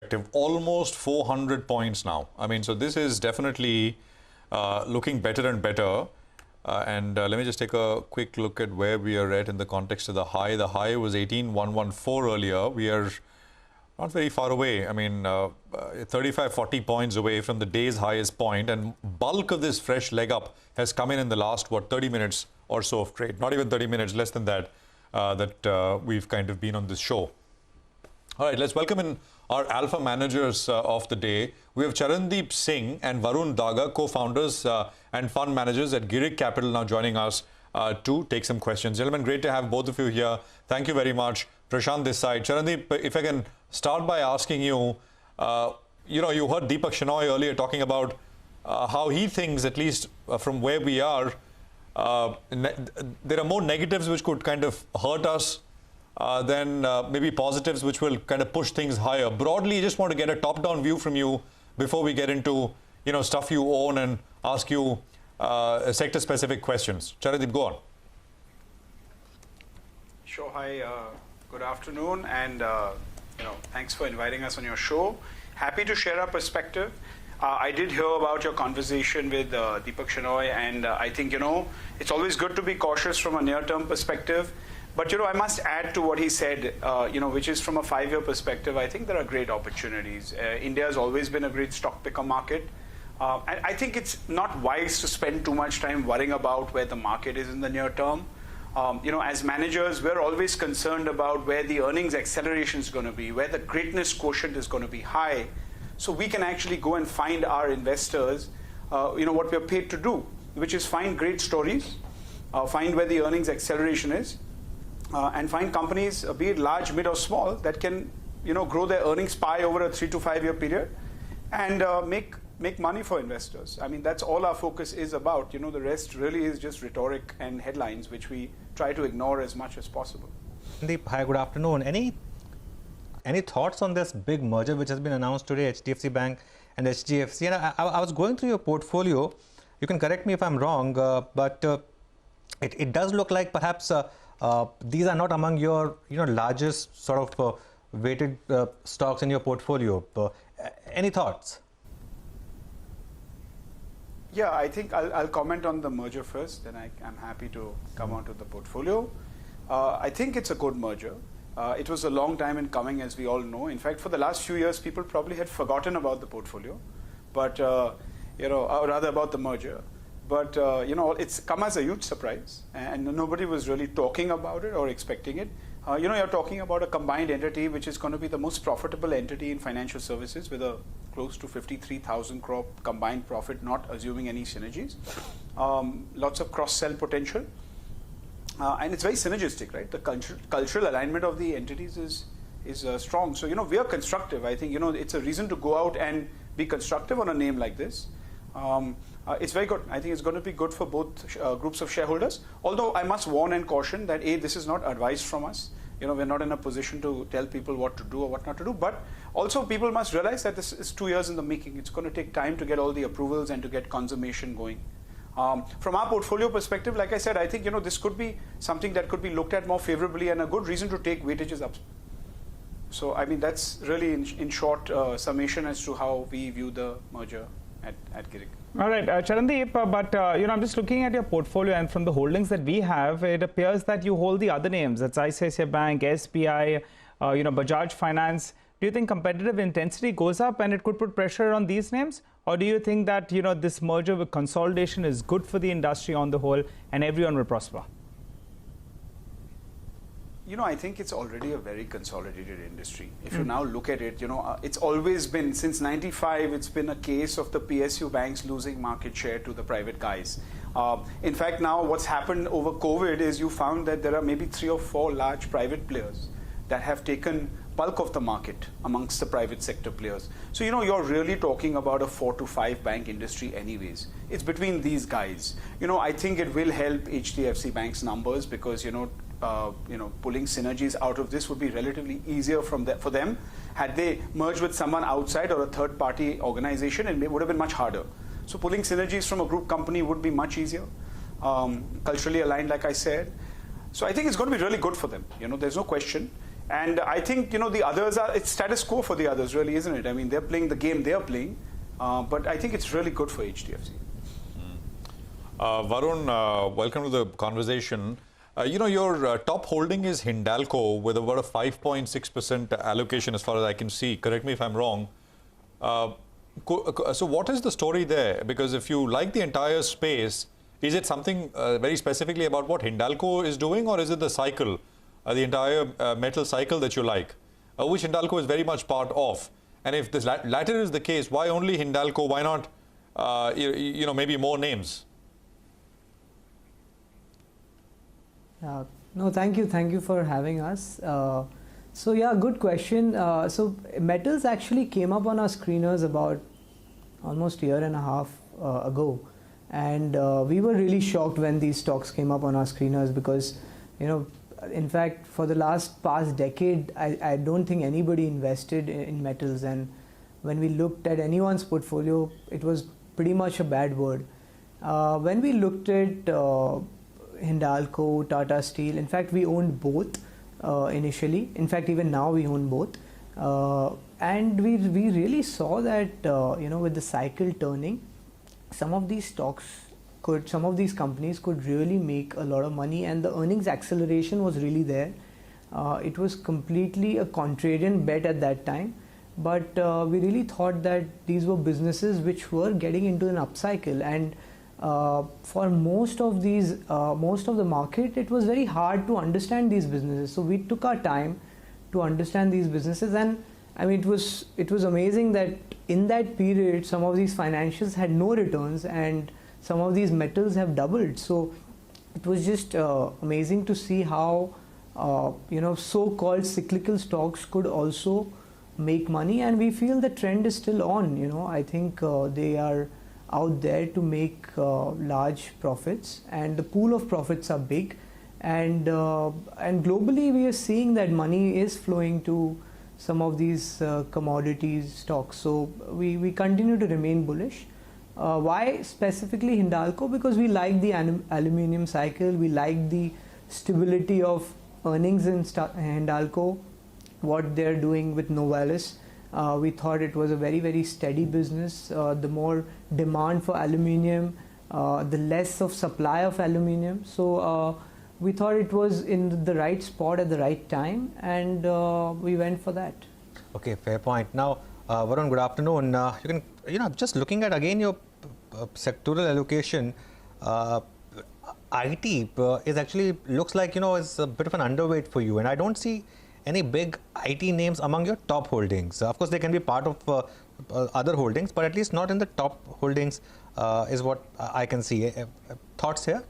perspective, almost 400 points now. I mean, so this is definitely looking better and better. Let me just take a quick look at where we are at in the context of the high. The high was 18,114 earlier. We are not very far away. I mean, 35, 40 points away from the day's highest point, and bulk of this fresh leg up has come in the last, 30 minutes or so of trade. Not even 30 minutes, less than that, we've kind of been on this show. All right, let's welcome in our alpha managers of the day. We have Charandeep Singh and Varun Daga, co-founders and fund managers at Girik Capital, now joining us to take some questions. Gentlemen, great to have both of you here. Thank you very much. Prashant this side. Charandeep, if I can start by asking you, you heard Deepak Shenoy earlier talking about how he thinks, at least from where we are, there are more negatives which could kind of hurt us than maybe positives which will kind of push things higher. Broadly, I just want to get a top-down view from you before we get into stuff you own and ask you sector-specific questions. Charandeep, go on. Sure. Hi. Good afternoon, and thanks for inviting us on your show. Happy to share our perspective. I did hear about your conversation with Deepak Shenoy, and I think it's always good to be cautious from a near-term perspective. But I must add to what he said, which is from a 5-year perspective. I think there are great opportunities. India has always been a great stock picker market. And I think it's not wise to spend too much time worrying about where the market is in the near term. As managers, we're always concerned about where the earnings acceleration is going to be, where the greatness quotient is going to be high, so we can actually go and find our investors, what we're paid to do, which is find great stories, find where the earnings acceleration is, and find companies, be it large, mid, or small, that can, grow their earnings pie over a 3 to 5 year period, and make money for investors. I mean, that's all our focus is about. The rest really is just rhetoric and headlines, which we try to ignore as much as possible. Deep, hi, good afternoon. Any thoughts on this big merger which has been announced today, HDFC Bank and HDFC? And I was going through your portfolio. You can correct me if I'm wrong, but it does look like perhaps these are not among your largest sort of weighted stocks in your portfolio. Any thoughts? Yeah, I think I'll comment on the merger first, then I'm happy to come on to the portfolio. I think it's a good merger. It was a long time in coming, as we all know. In fact, for the last few years, people probably had forgotten about the portfolio, but or rather about the merger. But it's come as a huge surprise, and nobody was really talking about it or expecting it. You're talking about a combined entity which is going to be the most profitable entity in financial services, with a close to 53,000 crore combined profit, not assuming any synergies. Lots of cross-sell potential, and it's very synergistic, right? The cultural alignment of the entities is strong. So we are constructive. I think it's a reason to go out and be constructive on a name like this. It's very good. I think it's going to be good for both groups of shareholders. Although I must warn and caution that this is not advice from us. We're not in a position to tell people what to do or what not to do. But also people must realize that this is 2 years in the making. It's going to take time to get all the approvals and to get consummation going. From our portfolio perspective, like I said, I think this could be something that could be looked at more favorably, and a good reason to take weightages up. So I mean, that's really in short summation as to how we view the merger at Girik. All right, Charandeep, but I'm just looking at your portfolio, and from the holdings that we have, it appears that you hold the other names. That's ICICI Bank, SBI, Bajaj Finance. Do you think competitive intensity goes up and it could put pressure on these names? Or do you think that, this merger with consolidation is good for the industry on the whole and everyone will prosper? I think it's already a very consolidated industry. If you now look at it, it's always been, since 95, it's been a case of the PSU banks losing market share to the private guys. In fact, now what's happened over COVID is you found that there are maybe 3 or 4 large private players that have taken bulk of the market amongst the private sector players. So, you're really talking about a 4 to 5 bank industry anyways. It's between these guys. I think it will help HDFC Bank's numbers because, pulling synergies out of this would be relatively easier for them. Had they merged with someone outside or a third-party organization, it would have been much harder. So pulling synergies from a group company would be much easier, culturally aligned, like I said. So I think it's going to be really good for them. There's no question. And I think, the others it's status quo for the others, really, isn't it? I mean, they're playing the game they're playing, but I think it's really good for HDFC. Varun, welcome to the conversation. Your top holding is Hindalco with about a 5.6% allocation as far as I can see. Correct me if I'm wrong. So what is the story there? Because if you like the entire space, is it something very specifically about what Hindalco is doing, or is it the cycle, the entire metal cycle that you like, which Hindalco is very much part of? And if this latter is the case, why only Hindalco? Why not, maybe more names? No, thank you. Thank you for having us. So yeah, good question. So metals actually came up on our screeners about almost a year and a half ago. And we were really shocked when these stocks came up on our screeners because, in fact, for the past decade, I don't think anybody invested in metals. And when we looked at anyone's portfolio, it was pretty much a bad word. When we looked at Hindalco, Tata Steel, in fact, we owned both initially. In fact, even now we own both. And we really saw that, with the cycle turning, some of these companies could really make a lot of money, and the earnings acceleration was really there. It was completely a contrarian bet at that time, but we really thought that these were businesses which were getting into an upcycle, and for most of the market, it was very hard to understand these businesses. So we took our time to understand these businesses, and I mean, it was amazing that in that period, some of these financials had no returns, and some of these metals have doubled. So it was just amazing to see how so-called cyclical stocks could also make money, and we feel the trend is still on. I think they are out there to make large profits, and the pool of profits are big, and globally we are seeing that money is flowing to some of these commodities stocks. So we continue to remain bullish. Why specifically Hindalco? Because we like the aluminium cycle, we like the stability of earnings in Hindalco, what they're doing with Novalis. We thought it was a very, very steady business. The more demand for aluminium, the less of supply of aluminium. So we thought it was in the right spot at the right time, and we went for that. Okay, fair point. Now, Varun, good afternoon. You can, just looking at again your sectoral allocation, IT is actually looks like is a bit of an underweight for you, and I don't see any big IT names among your top holdings. Of course, they can be part of other holdings, but at least not in the top holdings is what I can see. Thoughts here?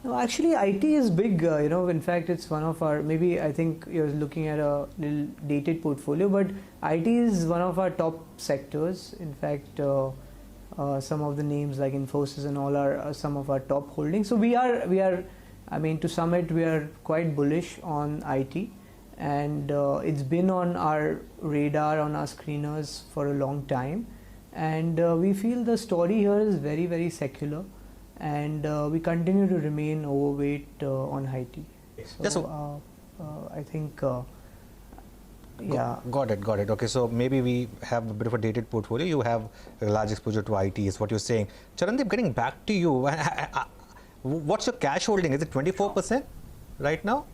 No, actually, IT is big. In fact, it's one of our, maybe I think you're looking at a little dated portfolio, but IT is one of our top sectors. In fact, some of the names like Infosys and all are some of our top holdings. So we are. I mean, to sum it, we are quite bullish on IT, and it's been on our radar, on our screeners for a long time, and we feel the story here is very, very secular, and we continue to remain overweight on IT. So I think, yeah. Got it. Okay, so maybe we have a bit of a dated portfolio. You have a large exposure to IT, is what you're saying. Charandeep, getting back to you. What's your cash holding? Is it 24% right now?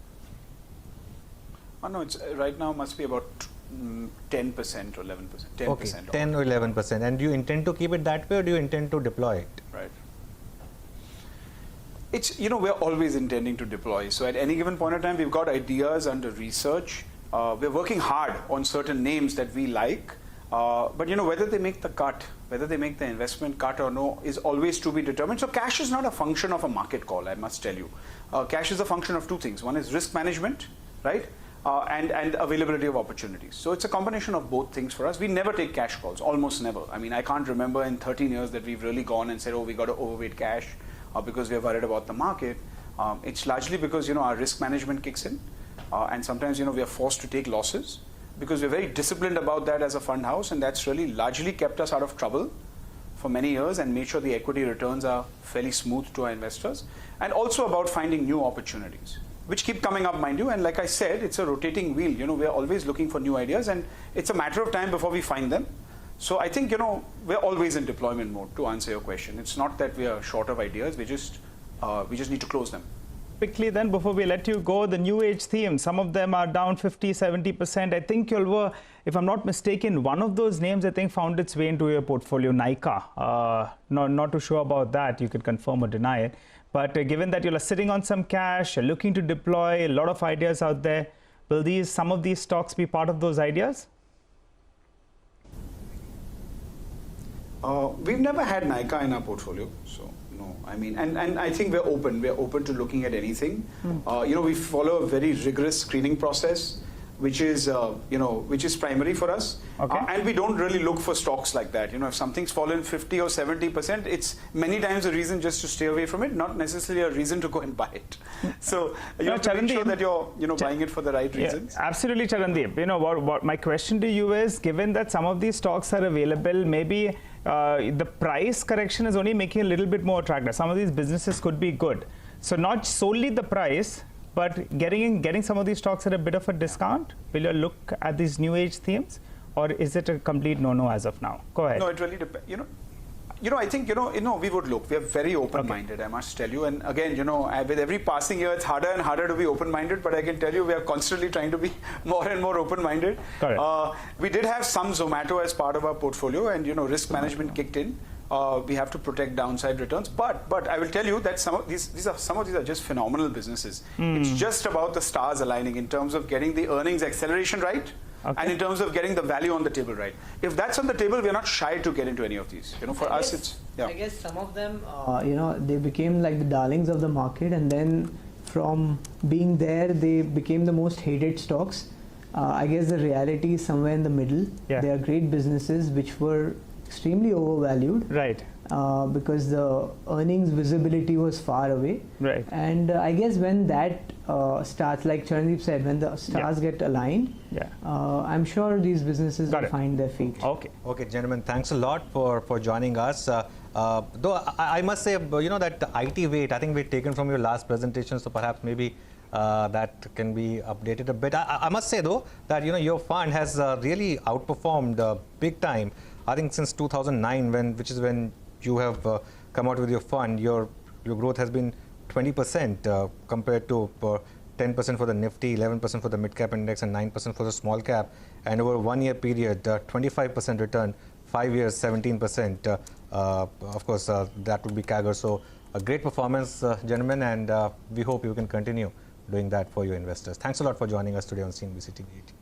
Oh, no, it's right now must be about 10% or 11%. 10%. Okay, 10 or 11%. And do you intend to keep it that way, or do you intend to deploy it? Right. It's, we're always intending to deploy. So at any given point of time, we've got ideas under research. We're working hard on certain names that we like. But whether they make the cut, whether they make the investment cut or no, is always to be determined. So cash is not a function of a market call, I must tell you. Cash is a function of two things. One is risk management, right? And availability of opportunities. So it's a combination of both things for us. We never take cash calls, almost never. I mean, I can't remember in 13 years that we've really gone and said, oh, we got to overweight cash because we're worried about the market. It's largely because, our risk management kicks in. And sometimes, we are forced to take losses, because we're very disciplined about that as a fund house, and that's really largely kept us out of trouble for many years and made sure the equity returns are fairly smooth to our investors, and also about finding new opportunities. which keep coming up, mind you. And like I said, it's a rotating wheel. You know, we're always looking for new ideas, and it's a matter of time before we find them. So I think, you know, we're always in deployment mode, to answer your question. It's not that we are short of ideas. We just need to close them. Quickly then, before we let you go, the new age themes, some of them are down 50, 70%. I think you were, if I'm not mistaken, one of those names I think found its way into your portfolio, Nykaa. Not too sure about that. You could confirm or deny it. But given that you're sitting on some cash, you're looking to deploy, a lot of ideas out there, will some of these stocks be part of those ideas? We've never had Nykaa in our portfolio, so no. I mean, and I think we're open. We're open to looking at anything. You know, we follow a very rigorous screening process, which is which is primary for us. Okay. And we don't really look for stocks like that. You know, if something's fallen 50 or 70%, it's many times a reason just to stay away from it, not necessarily a reason to go and buy it. So you have to make sure that you're buying it for the right reasons. Yeah, absolutely, Charandeep. You know, what my question to you is, given that some of these stocks are available, maybe the price correction is only making it a little bit more attractive. Some of these businesses could be good. So not solely the price, but getting some of these stocks at a bit of a discount. Will you look at these new age themes, or is it a complete no-no as of now? Go ahead. No, it really depends. You know, I think, we would look. We are very open-minded, okay. I must tell you. And again, you know, with every passing year, it's harder and harder to be open-minded. But I can tell you, we are constantly trying to be more and more open-minded. We did have some Zomato as part of our portfolio, and you know, risk management kicked in. We have to protect downside returns. But I will tell you that some of these are just phenomenal businesses. It's just about the stars aligning in terms of getting the earnings acceleration right. Okay. And in terms of getting the value on the table right. If that's on the table, we're not shy to get into any of these. You know, for us, it's, yeah. I guess some of them, you know, they became like the darlings of the market, and then from being there, they became the most hated stocks. I guess the reality is somewhere in the middle. Yeah. They are great businesses which were extremely overvalued. Right. Because the earnings visibility was far away. Right. And I guess when that starts, like Charandeep said, when the stars get aligned, I'm sure these businesses will find their feet. Okay. Okay, gentlemen, thanks a lot for joining us. Though I must say, you know, that IT weight, I think we've taken from your last presentation, so perhaps maybe that can be updated a bit. I must say, though, that, you know, your fund has really outperformed big time. I think since 2009, which is when you have come out with your fund, your growth has been 20% compared to 10% for the Nifty, 11% for the mid-cap index, and 9% for the small cap. And over a 1 year period, 25% return, 5 years, 17%. Of course, that would be CAGR. So a great performance, gentlemen, and we hope you can continue doing that for your investors. Thanks a lot for joining us today on CNBC TV18.